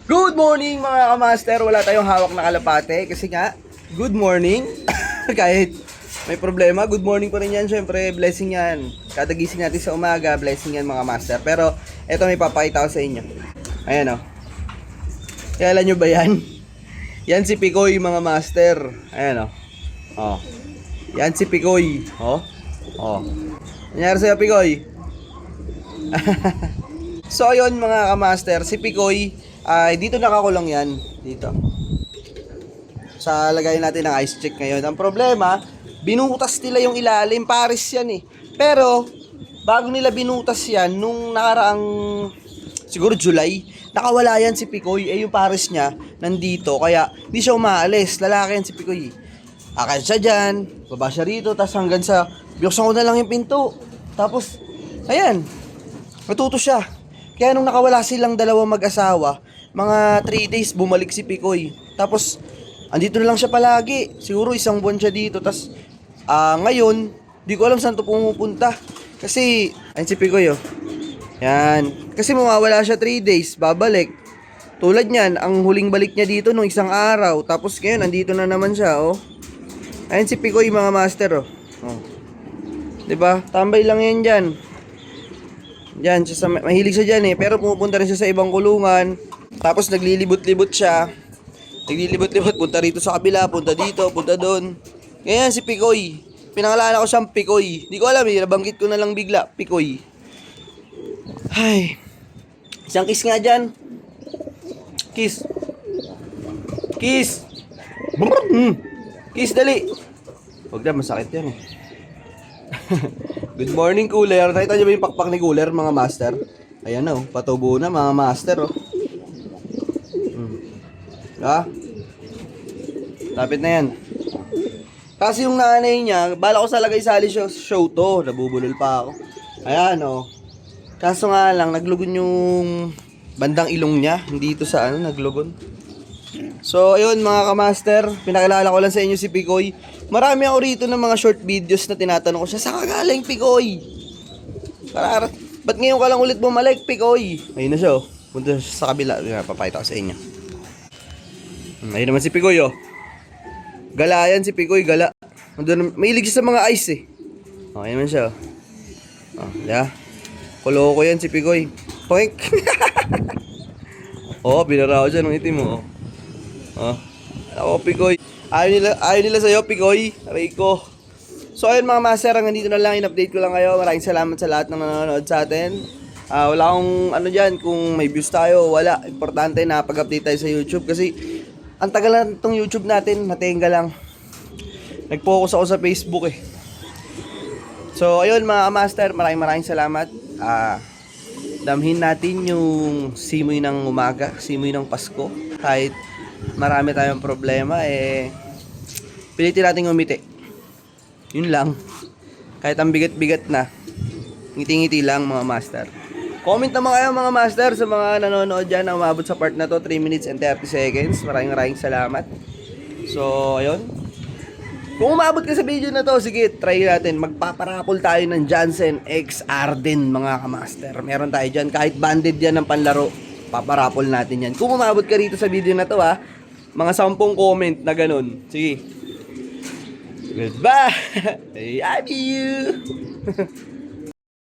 Good morning mga kamaster. Wala tayong hawak na kalapate kasi nga, good morning. Kahit may problema, good morning pa rin yan. Siyempre, blessing yan. Kada gising natin sa umaga, blessing yan mga master. Pero, eto may papakita ko sa inyo. Ayan o. Kailan nyo ba yan? Yan si Picoy mga master. Ayan o. Oh. Yan si Picoy. Oh. Oh. Nangyari sa'yo Picoy? So ayun mga kamaster, si Picoy ay dito nakakulong yan, dito. Sa lagayin natin ng ice check ngayon. Ang problema, binutas nila yung ilalim, pares yan eh. Pero bago nila binutas yan nung nakaraang siguro July, nakawala yan si Picoy. Eh yung pares niya nandito, kaya di siya umaalis. Lalaki yan si Picoy. Akan siya dyan, baba siya rito, tapos hanggang sa buksan ko na lang yung pinto. Tapos ayan, natuto siya. Kaya nung nakawala silang dalawang mag-asawa, mga 3 days bumalik si Picoy. Tapos andito na lang siya palagi. Siguro isang buwan siya dito. Tapos ngayon, di ko alam saan to pumupunta. Kasi ayun si Picoy oh. Yan. Kasi mawawala siya 3 days, babalik. Tulad niyan, ang huling balik niya dito nung isang araw. Tapos ngayon, andito na naman siya oh. Ayun si Picoy mga master oh. Oh. 'Di ba? Tambay lang yan diyan. Diyan, siya mahilig siya diyan eh, pero pumupunta rin siya sa ibang kulungan. Tapos naglilibot-libot siya. Naglilibot-libot, punta rito sa kabila, punta dito, punta doon. Ngayon si Picoy. Pinangalan ko siyang Picoy. Di ko alam eh, nabanggit ko na lang bigla, Picoy. Ay. Isang kiss nga diyan. Kiss. Kiss. Kiss dali. Huwag na, masakit yan eh. Good morning, Cooler. Nakita niyo ba yung pakpak ni Cooler, mga master? Ayan na, oh. Patubo na, mga master, oh. Ha? Lapit na yan. Kasi yung nanay niya, bala ko sa lagay sali show to. Nabubulol pa ako. Ayan, oh. Kaso nga lang, naglugon yung bandang ilong niya. Hindi ito sa ano, naglugon. So, ayun mga kamaster, pinakilala ko lang sa inyo si Picoy. Marami ako rito ng mga short videos na tinatanong ko siya, saan ka galing Picoy? Ba't ngayon ka lang ulit bumalik Picoy? Ayun na siya oh, punta siya sa kabila, papakita ko sa inyo. Ayun naman si Picoy oh. Gala yan si Picoy, gala. Mahilig siya sa mga ice eh. Oh, ayun naman siya oh. Oh, yeah. Koloko yan si Picoy. Poink. Oh, binara ko dyan ng itim mo oh. Oh. Ako Picoy. Ayaw nila sa'yo, Picoy. Aray ko. So, ayun mga master, hanggang dito na lang. In-update ko lang kayo. Maraming salamat sa lahat ng nanonood sa atin. Wala akong ano dyan, kung may views tayo, wala. Importante na pag-update tayo sa YouTube. Kasi, ang tagal na itong YouTube natin. Natenga lang. Nag-focus ako sa Facebook eh. So, ayun mga master, maraming salamat. Damhin natin yung simoy ng umaga, simoy ng Pasko. Kahit marami tayong problema, eh, pilitin natin umiti. Yun lang. Kahit ang bigat-bigat na, ngiti-ngiti lang mga master. Comment naman kayo mga master sa mga nanonood dyan na umabot sa part na to, 3 minutes and 30 seconds. Maraming salamat. So, ayun. Kung umabot ka sa video na to, sige, try natin. Magpaparapol tayo ng Jansen X Arden mga kamaster. Meron tayo dyan, kahit banded yan ng panlaro, paparapol natin yan. Kung umabot ka rito sa video na to ha, mga 10 comment na ganun. Sige. Goodbye. I love you.